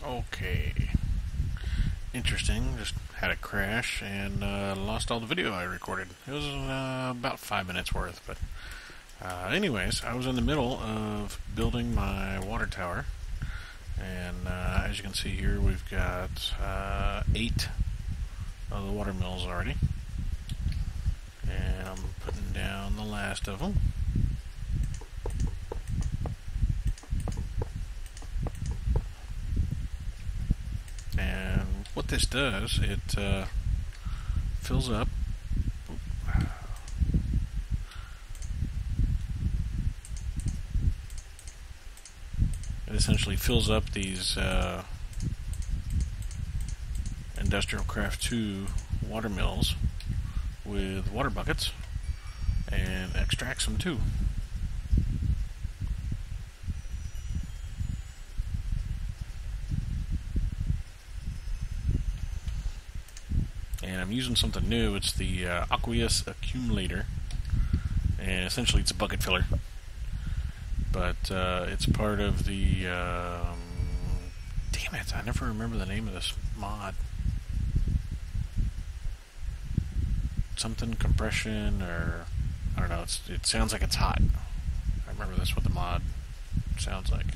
Okay. Interesting. Just had a crash and lost all the video I recorded. It was about 5 minutes worth, but anyways, I was in the middle of building my water tower, and as you can see here, we've got 8 of the water mills already, and I'm putting down the last of them. And what this does, it fills up. It essentially fills up these Industrial Craft 2 water mills with water buckets and extracts them too. And I'm using something new. It's the Aqueous Accumulator, and essentially it's a bucket filler, but it's part of the damn it, I never remember the name of this mod. Something compression, or I don't know. It sounds like it's hot. I remember that's what the mod sounds like.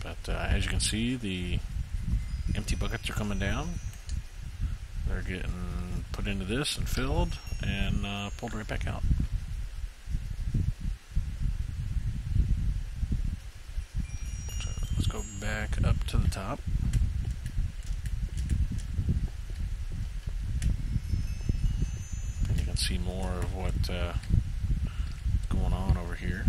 But as you can see, the empty buckets are coming down. They're getting put into this and filled and pulled right back out. So let's go back up to the top. And you can see more of what's going on over here.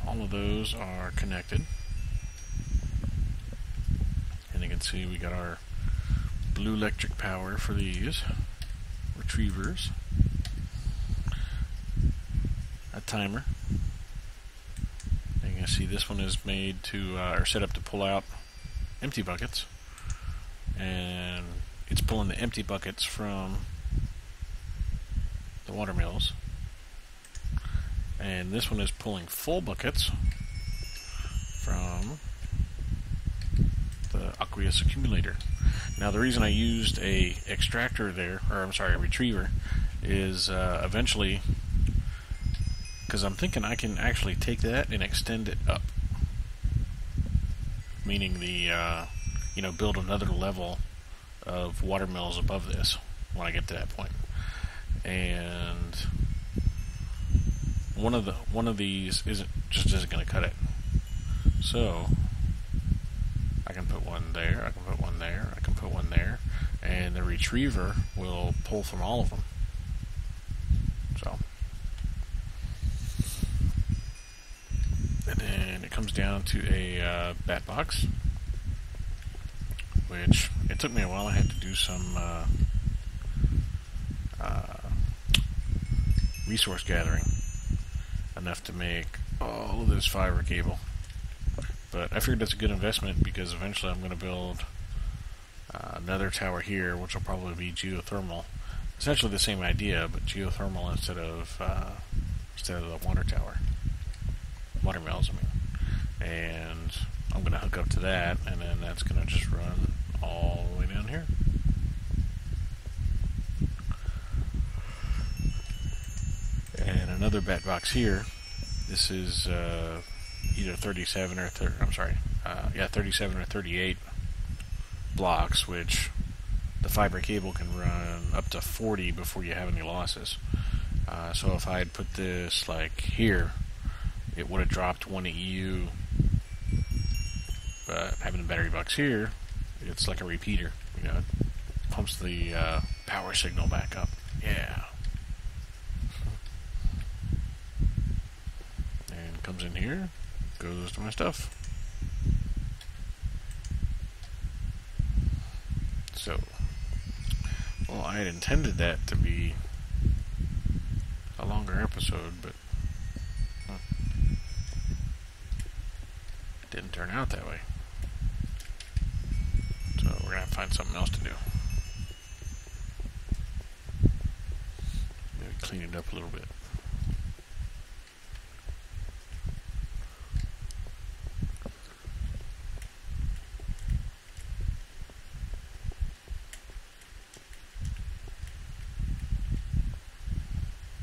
All of those are connected, and you can see we got our blue electric power for these retrievers, a timer, and you can see this one is made to or set up to pull out empty buckets, and it's pulling the empty buckets from the water mills. And this one is pulling full buckets from the Aqueous Accumulator. Now, the reason I used a extractor there, or I'm sorry, a retriever, is eventually because I'm thinking I can actually take that and extend it up, meaning the build another level of water mills above this when I get to that point. And one of these isn't going to cut it. So I can put one there, I can put one there, I can put one there, and the retriever will pull from all of them. So, and then it comes down to a bat box, which it took me a while. I had to do some resource gathering, enough to make all of this fiber cable. But I figured that's a good investment because eventually I'm going to build another tower here, which will probably be geothermal. Essentially the same idea, but geothermal instead of the water tower, water mills. I mean, and I'm going to hook up to that, and then that's going to just run all the way down here. And another bat box here. This is either 37 or 37 or 38 blocks, which the fiber cable can run up to 40 before you have any losses. So if I had put this like here, it would have dropped 1 EU. But having the battery box here, it's like a repeater. It pumps the power signal back up. Yeah. And comes in here, goes to my stuff. So, well, I had intended that to be a longer episode, but Didn't turn out that way. So we're gonna have to find something else to do. Maybe clean it up a little bit.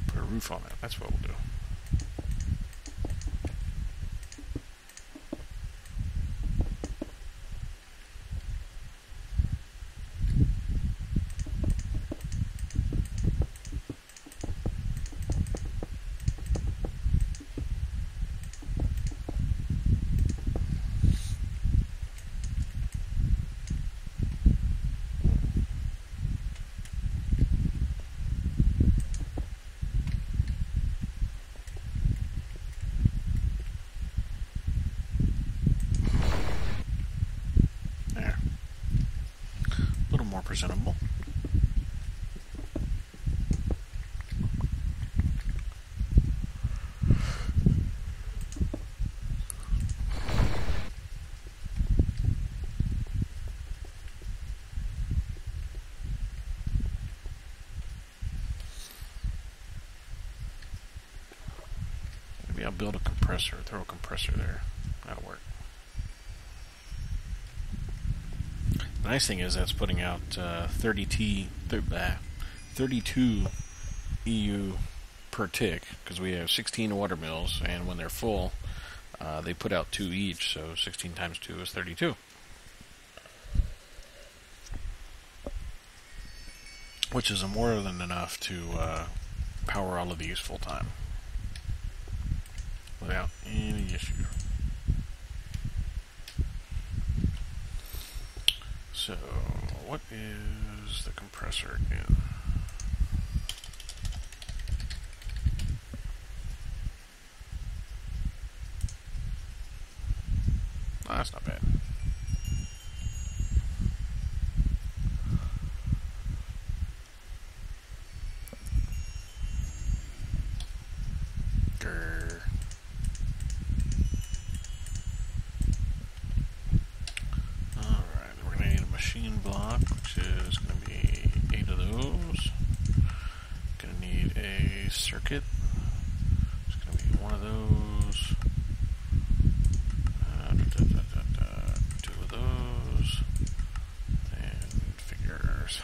Put a roof on it. That's what we'll do. Presentable. Maybe I'll build a compressor, throw a compressor there. That'll work. The nice thing is that's putting out 32 EU per tick, because we have 16 water mills, and when they're full, they put out 2 each, so 16 times 2 is 32. Which is more than enough to power all of these full time without any issue. So, what is the compressor again? Oh, that's not bad. Grr. Machine block, which is going to be 8 of those. Going to need a circuit. It's going to be 1 of those. 2 of those. And figures.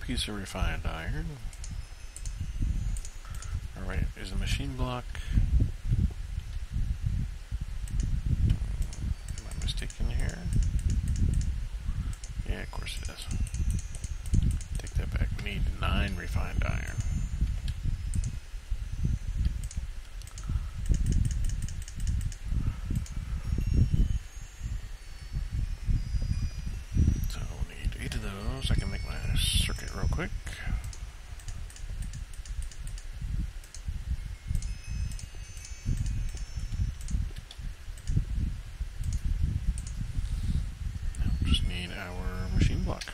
Piece of refined iron. Alright, is the machine block... Am I mistaken here? Yeah, of course it is. Take that back. We need 9 refined iron. So we'll need 8 of those. I can make my circuit real quick. Now we just need our machine block.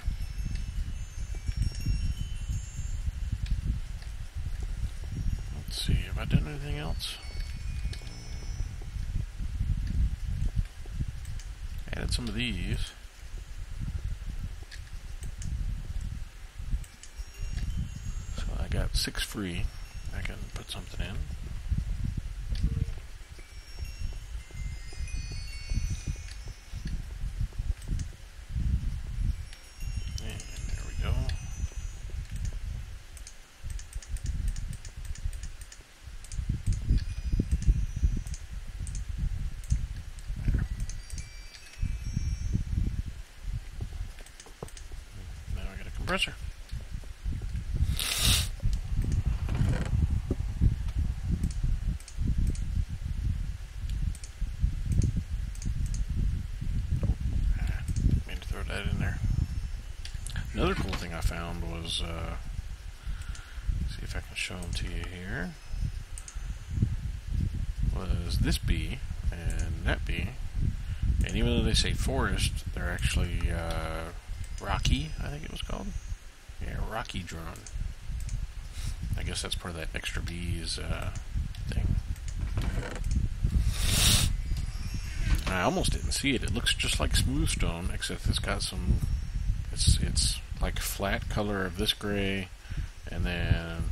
Let's see, have I done anything else? Added some of these. Got 6 free. I can put something in. And there we go. compressor. Mean to throw that in there. Another cool thing I found was, see if I can show them to you here, was this bee and that bee. And even though they say forest, they're actually Rocky, I think it was called. Yeah, Rocky drone. I guess that's part of that extra bees thing. I almost didn't see it. It looks just like smooth stone, except it's got some. It's like flat color of this gray, and then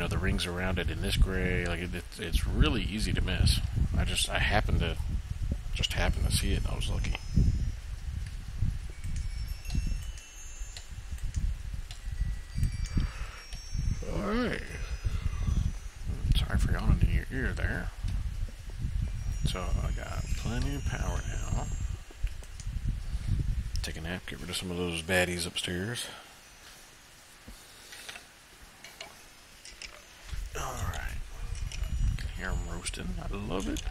the rings around it in this gray. Like it's really easy to miss. I happened to see it, and I was lucky. All right. Sorry for yawning in your ear there. So I got plenty of power now. Take a nap, get rid of some of those baddies upstairs. Alright. Can hear them roasting. I love it.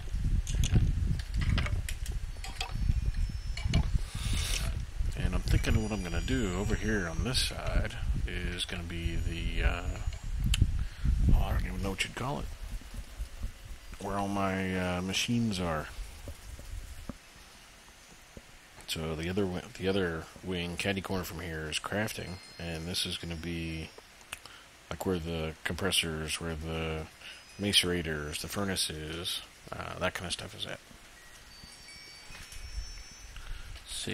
And I'm thinking what I'm going to do over here on this side is going to be the, I don't even know what you'd call it. Where all my machines are. So the other wing, caddy corner from here, is crafting, and this is going to be like where the compressors, where the macerators, the furnaces, that kind of stuff is at. So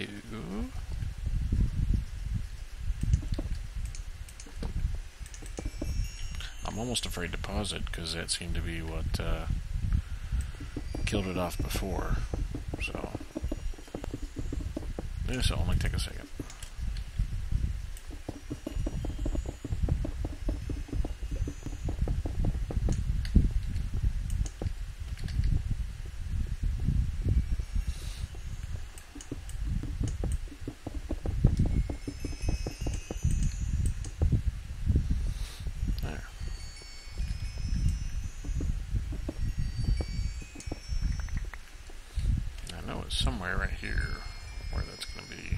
I'm almost afraid to pause it because that seemed to be what killed it off before. So this will only take a second. Somewhere right here where that's going to be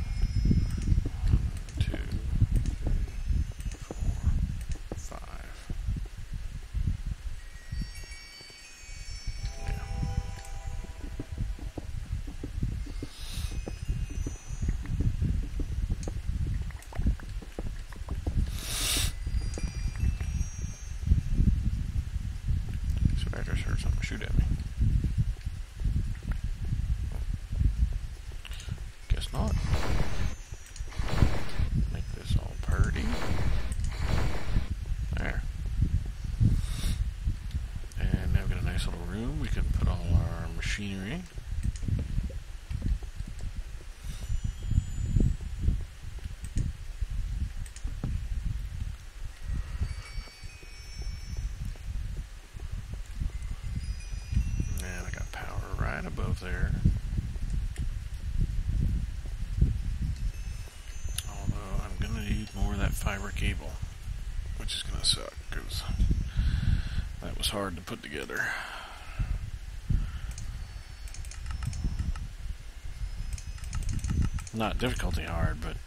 1, 2, 3, 4, 5. Yeah. So I just heard something shoot at me. Not. Make this all purty. There. And now we've got a nice little room. We can put all our machinery. And I got power right above there. Fiber cable, which is going to suck because that was hard to put together. Not difficulty hard, but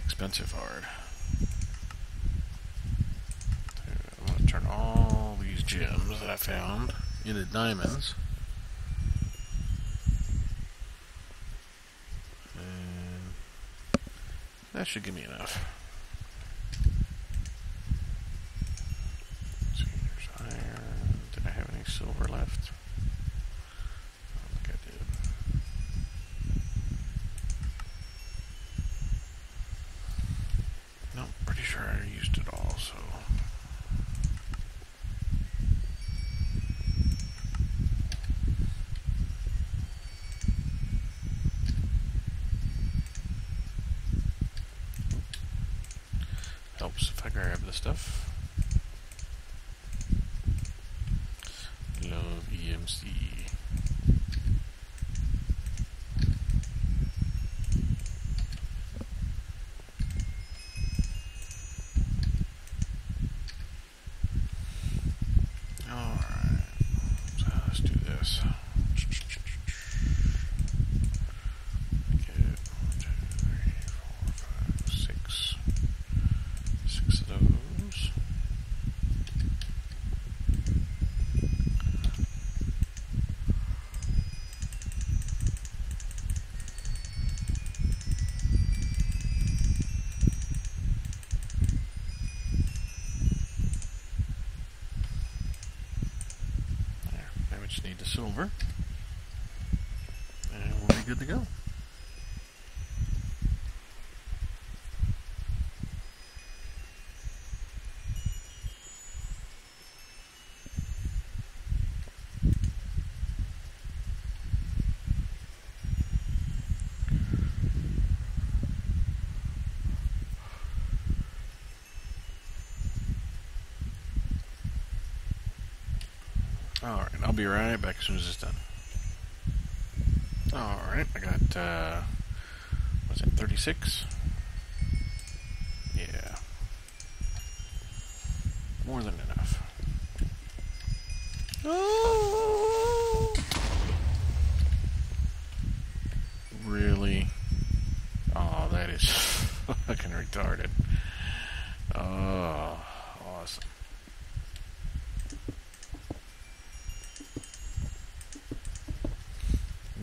expensive hard. I'm going to turn all these gems that I found into diamonds. That should give me enough. Let's see, there's iron. Did I have any silver left? I don't think I did. Nope, pretty sure I used it all, so. Helps if I grab the stuff. Love EMC. silver. And we'll be good to go. Alright, I'll be right back as soon as it's done. Alright, I got, what's that, 36? Yeah. More than enough. Oh! Really? Oh, that is fucking retarded. Oh, awesome.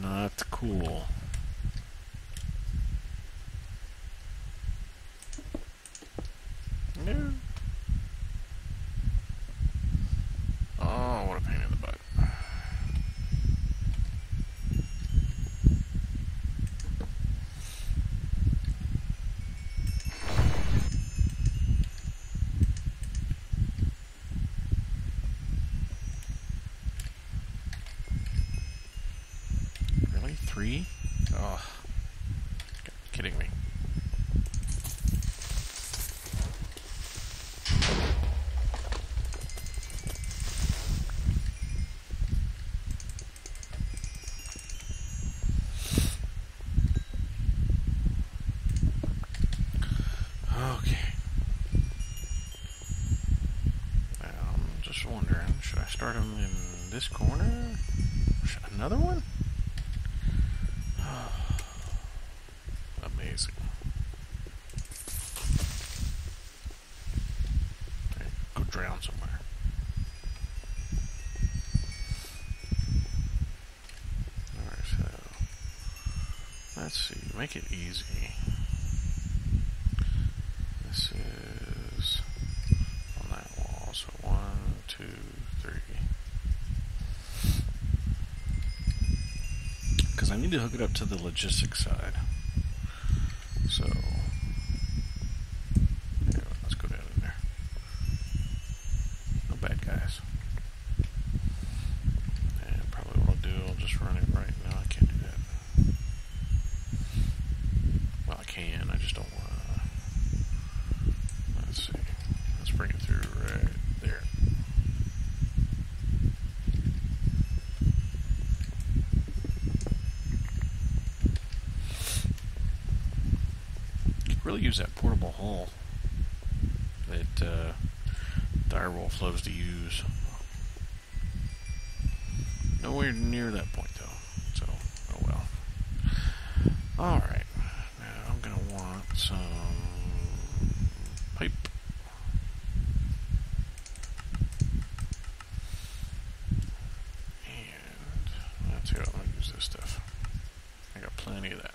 Not cool. No. Oh, what a pain in the butt. Really? 3? Oh. Kidding me. Okay. Now, I'm just wondering, should I start them in this corner? Another one? Amazing. Okay, go drown somewhere. Alright, so let's see, make it easy. This is on that wall, so 1, 2, 3. Because I need to hook it up to the logistics side. So, yeah, let's go down in there. No bad guys. And probably what I'll do, I'll just run it right now. I can't do that. Well, I can, I just don't want to. Let's see. Let's bring it through right there. Really use that portable hull that Direwolf loves to use. Nowhere near that point though, so oh well. Alright, now I'm gonna want some pipe. And let's see how I'm gonna use this stuff. I got plenty of that.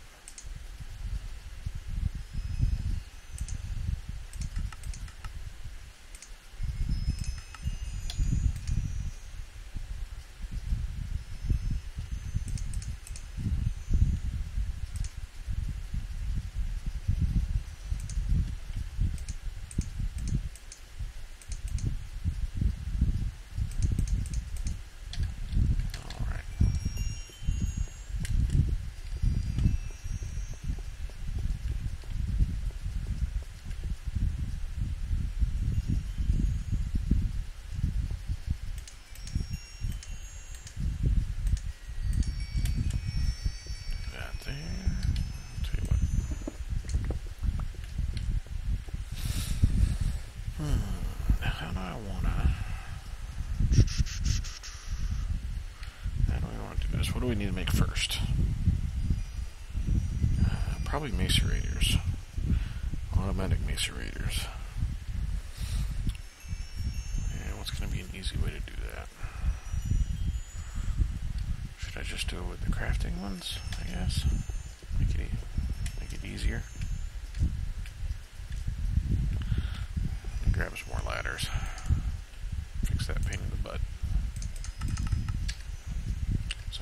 What do we need to make first? Probably macerators. Automatic macerators. And what's going to be an easy way to do that? Should I just do it with the crafting ones, I guess? Make it easier. Grab us more ladders. Fix that pain in the butt.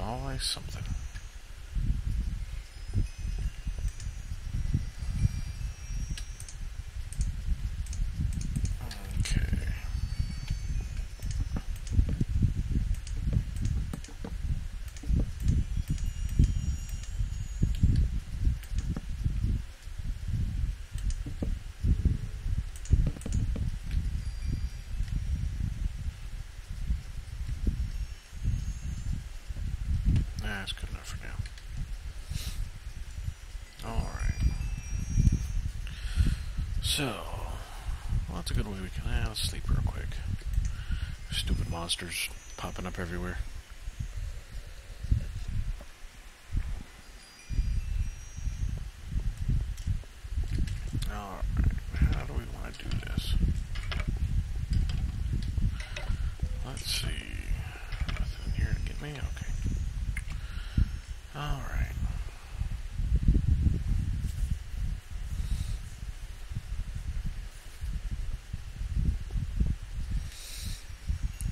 always something. Okay. That's good enough for now. Alright. So, well, that's a good way we can... let's sleep real quick. Stupid monsters popping up everywhere. Alright, how do we want to do this? Let's see. Nothing here to get me? Okay. Alright.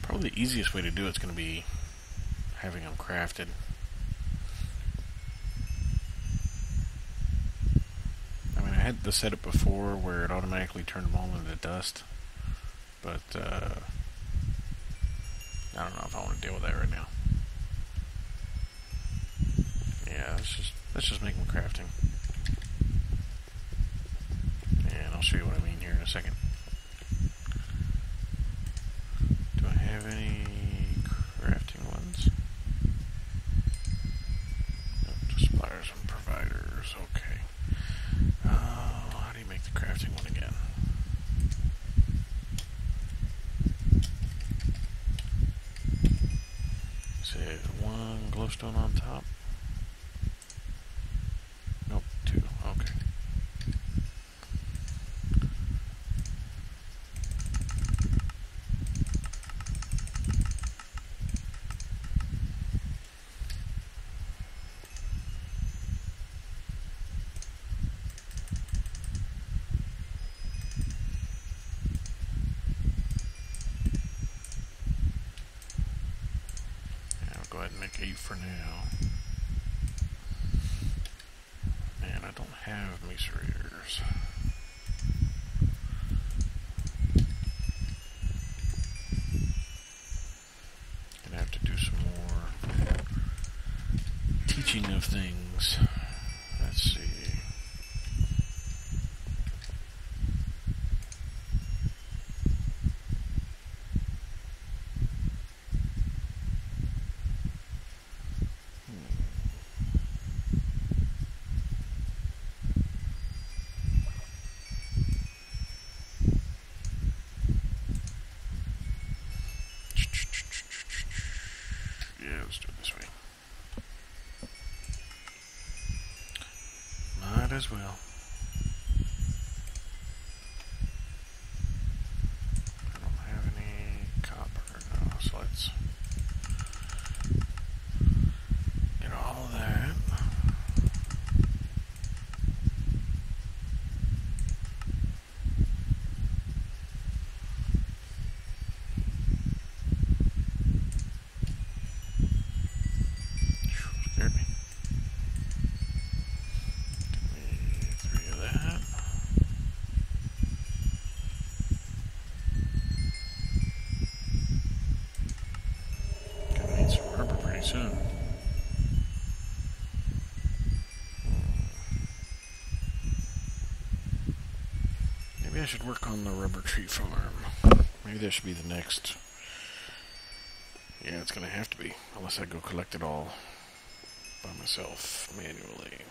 Probably the easiest way to do it's going to be having them crafted. I mean, I had the setup before where it automatically turned them all into dust, but I don't know if I want to deal with that right now. Yeah, let's just make them crafting, and I'll show you what I mean here in a second. Do I have any crafting ones? No, just suppliers and providers. Okay. How do you make the crafting one again? Is it one glowstone on top? Nope, two. Okay. Go ahead and make 8 for now. And I don't have macerators. Gonna have to do some more teaching of things. Let's see. Yeah, let's do it this way. Might as well. I don't have any copper now, so let's get all of that. Scared me. Give me 3 of that. Gonna need some rubber pretty soon. Maybe I should work on the rubber tree farm. Maybe that should be the next. Yeah, it's gonna have to be, unless I go collect it all by myself manually,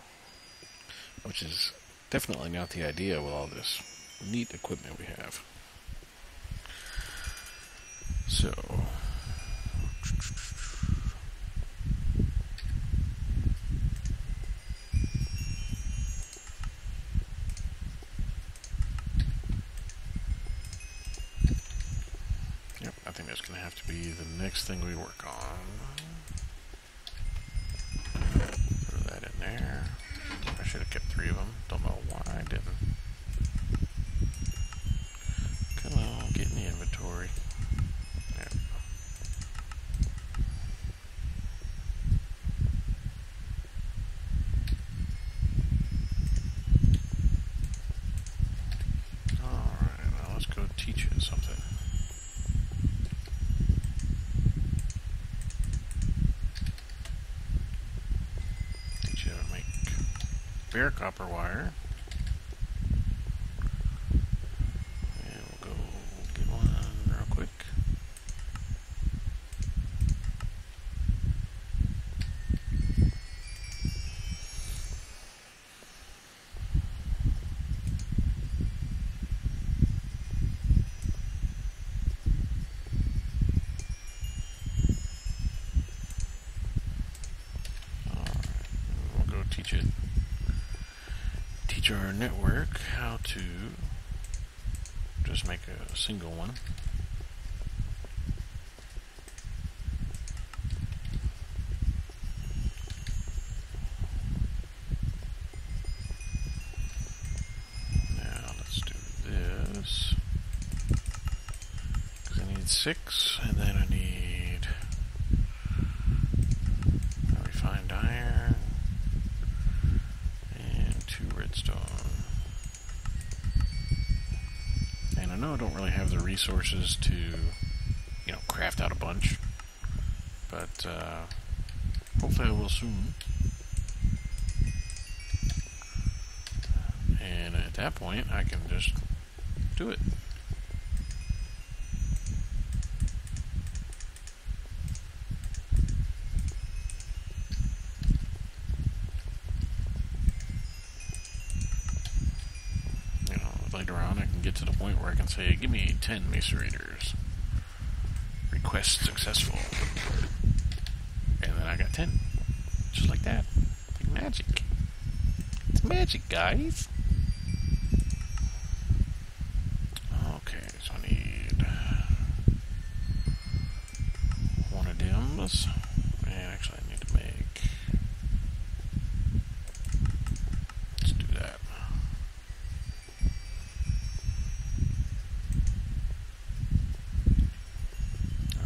which is definitely not the idea with all this neat equipment we have. So, yep, I think that's going to have to be the next thing we work on. Throw that in there. I should have kept 3 of them. Don't know why I didn't. Come on, get in the inventory. Yep. spare copper wire. And we'll go get one real quick. Teach our network how to just make a single one. Now let's do this, because I need 6, and then I need refined iron and 2 redstone. And I know I don't really have the resources to, craft out a bunch, but hopefully I will soon. And at that point, I can just do it. Later on, I can get to the point where I can say, give me 10 macerators. Request successful. And then I got 10. Just like that. Like magic. It's magic, guys. Okay, so I need one of them. And actually, I need to make... Let's do that.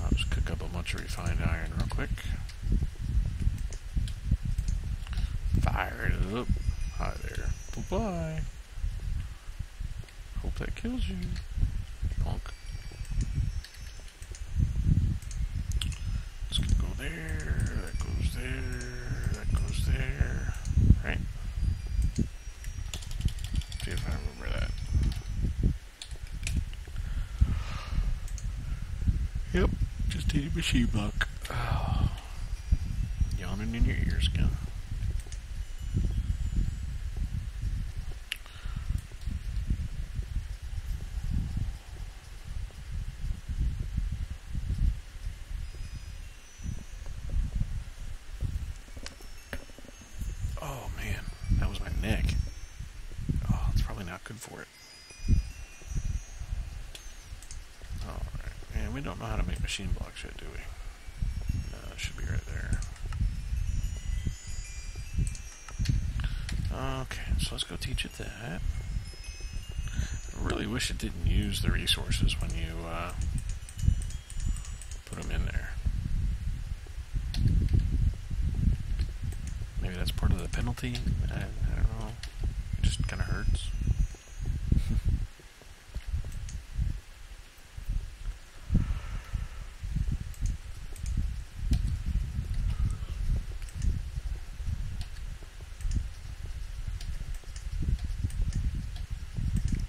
I'll just cook up a bunch of refined iron real quick. Fire it up. Hi there. Bye-bye. Hope that kills you, punk. It's gonna go there, that goes there, that goes there. Right? See if I remember that. Yep, just ate a machine block. Oh. Yawning in your ears again. Oh man, that was my neck. Oh, it's probably not good for it. Alright, and we don't know how to make machine blocks yet, do we? No, it should be right there. Okay, so let's go teach it that. I really wish it didn't use the resources when you put them in there. Maybe that's part of the penalty. I don't know. It just kind of hurts.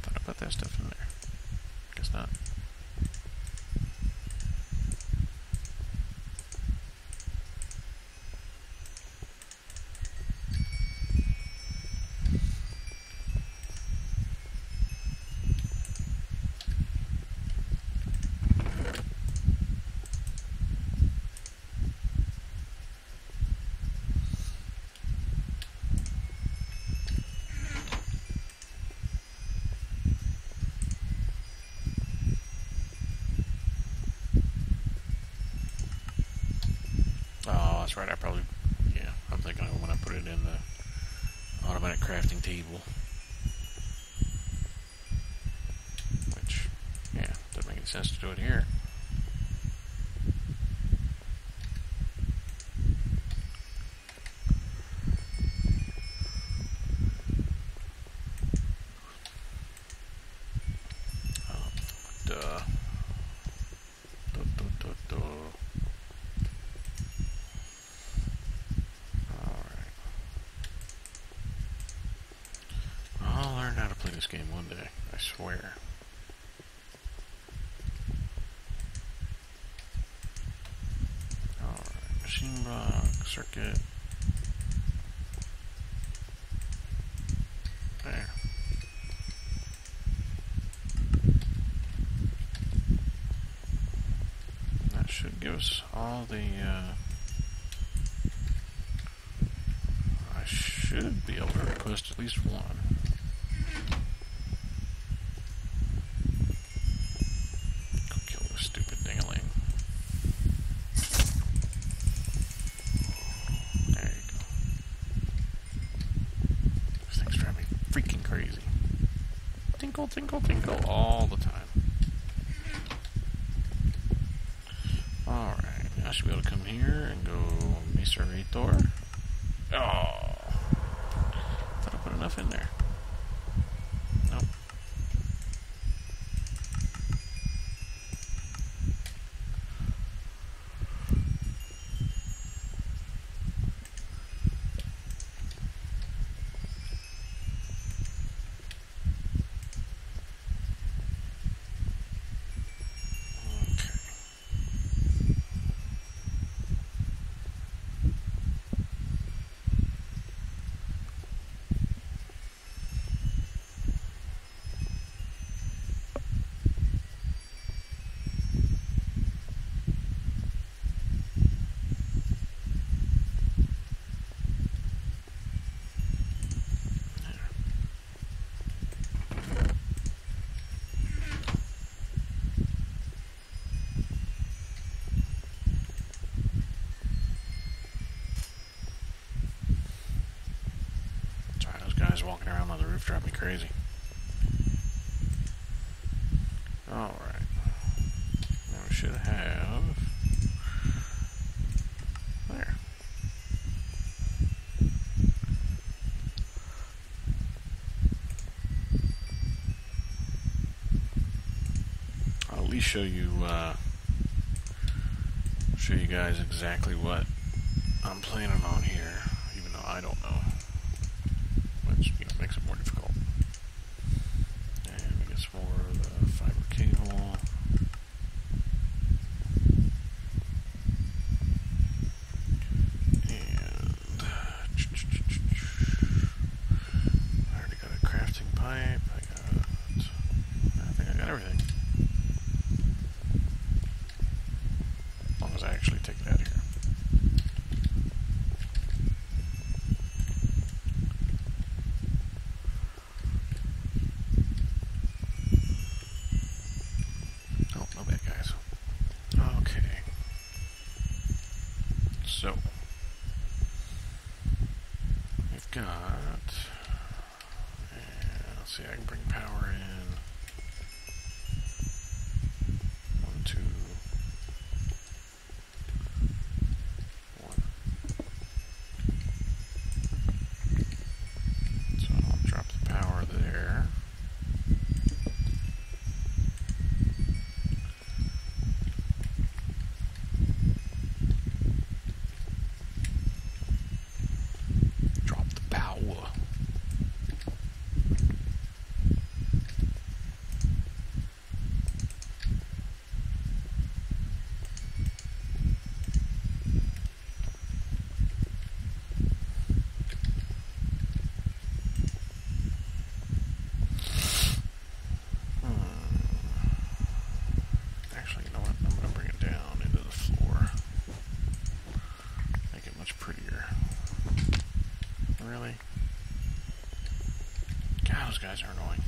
Thought I put that stuff in there. Guess not. Oh, that's right. I'm thinking of when I put it in the automatic crafting table. Which, yeah, doesn't make any sense to do it here. Duh. Duh. Alright. day, I swear. Alright, machine block, circuit. There. That should give us all the, I should be able to request at least one. Go kill this stupid ding-a-ling. There you go. This thing's driving me freaking crazy. Tinkle, tinkle, tinkle all the time. Alright, I should be able to come here and go Miserator. Oh, thought I put enough in there. Nope. Guys walking around on the roof drive me crazy. Alright. Now we should have... There. I'll at least show you guys exactly what I'm planning on here, even though I don't know. Which, you know, makes it more difficult. And we get some more of the fiber cable. And I already got a crafting pipe. I think I got everything. As long as I actually take it out of here. So, we've got, let's see, I can bring power in, 1, 2, 1. So I'll drop the power there. Really? God, those guys are annoying.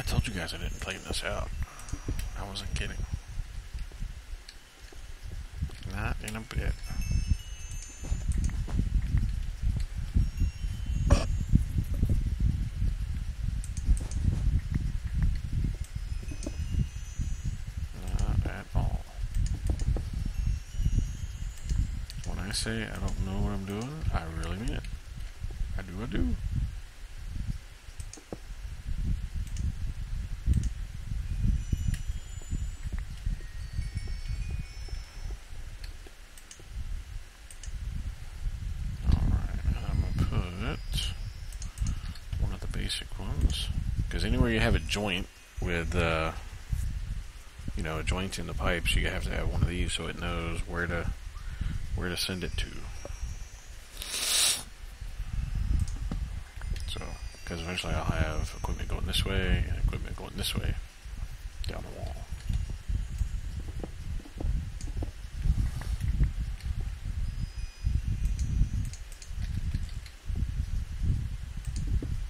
told you guys I didn't clean this out. I wasn't kidding. Not in a bit. Not at all. When I say I don't know what I'm doing, I really mean it. I do. Because anywhere you have a joint with, a joint in the pipes, you have to have one of these so it knows where to send it to. So, because eventually I'll have equipment going this way and equipment going this way down the wall.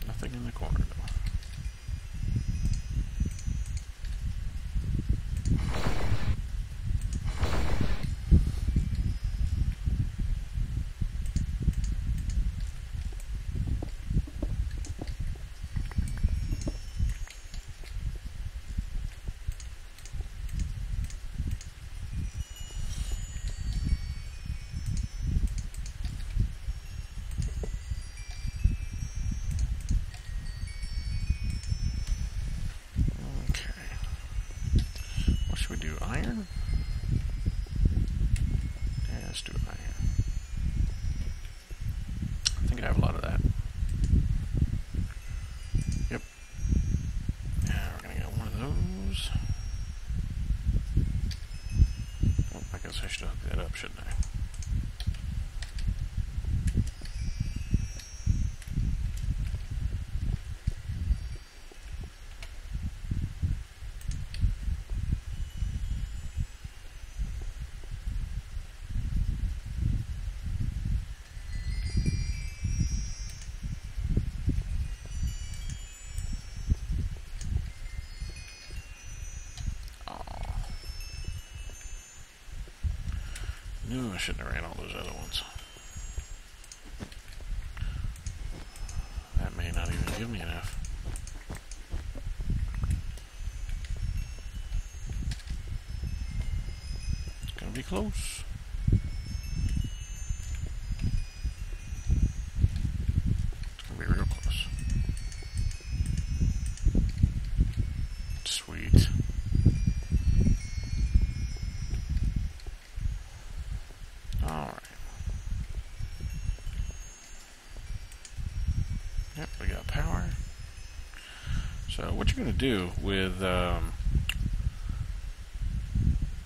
Nothing in the corner though. Iron? Yeah, let's do iron. I think I have a lot of that. Yep. Yeah, we're gonna get one of those. Oh, I guess I should hook that up, shouldn't I? I shouldn't have ran all those other ones. That may not even give me enough. It's gonna be close. It's gonna be real close. Sweet. Alright. Yep, we got power. So what you're going to do with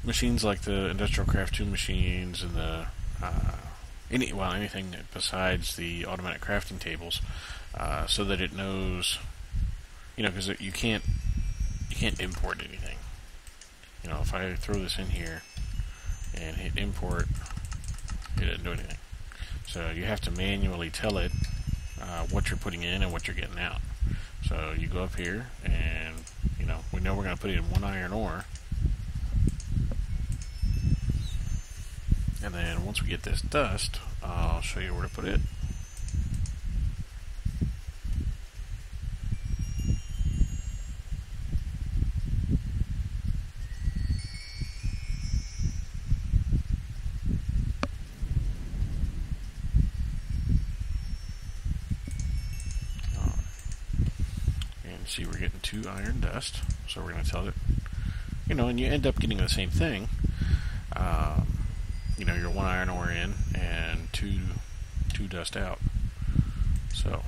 machines like the Industrial Craft 2 machines and the anything besides the automatic crafting tables, so that it knows, because you can't import anything. If I throw this in here and hit import, it doesn't do anything. So you have to manually tell it what you're putting in and what you're getting out. So you go up here and, we know we're going to put it in one iron ore. And then once we get this dust, I'll show you where to put it. See, we're getting 2 iron dust, so we're going to tell it, and you end up getting the same thing. You're 1 iron ore in and 2 dust out. So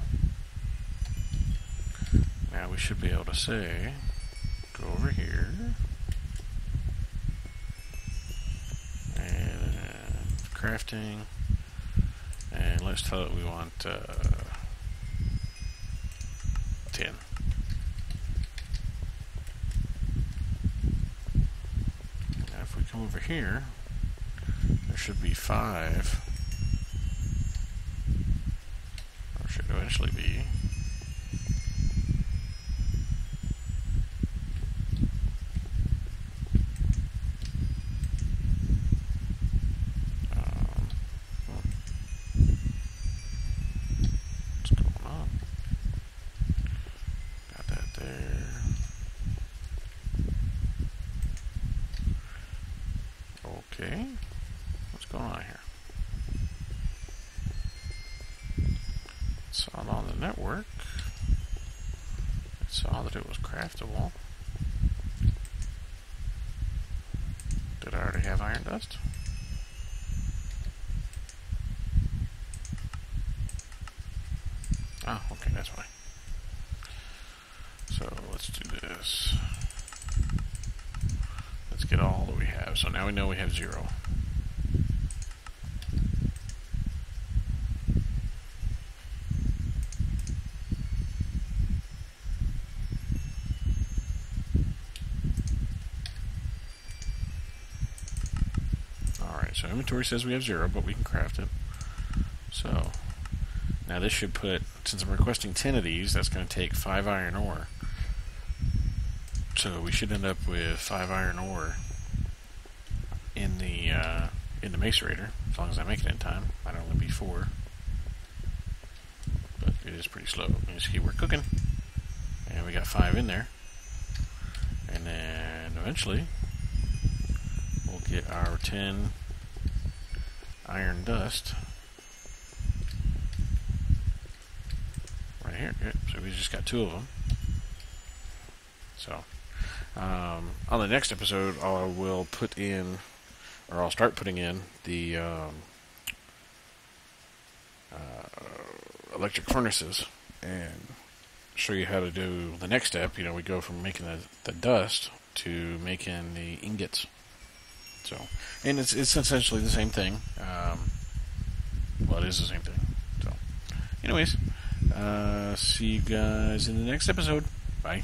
now we should be able to say, go over here and crafting, and let's tell it we want 10. If we come over here, there should be 5, or should eventually be Okay. What's going on here? Saw it on the network. I saw that it was craftable. Did I already have iron dust? Oh, okay, that's why. So let's do this. Let's get all that we have. So now we know we have 0. Alright, so inventory says we have 0, but we can craft it. So now this should put, since I'm requesting 10 of these, that's going to take 5 iron ore. So we should end up with 5 iron ore in the macerator, as long as I make it in time. Might only be 4, but it is pretty slow. You can see we're cooking, and we got 5 in there, and then eventually we'll get our 10 iron dust right here. Yep, so we just got 2 of them. So on the next episode, I will put in, or I'll start putting in the electric furnaces and show you how to do the next step. You know, we go from making the dust to making the ingots. So, and it's essentially the same thing. Well, it is the same thing. So, anyways, see you guys in the next episode. Bye.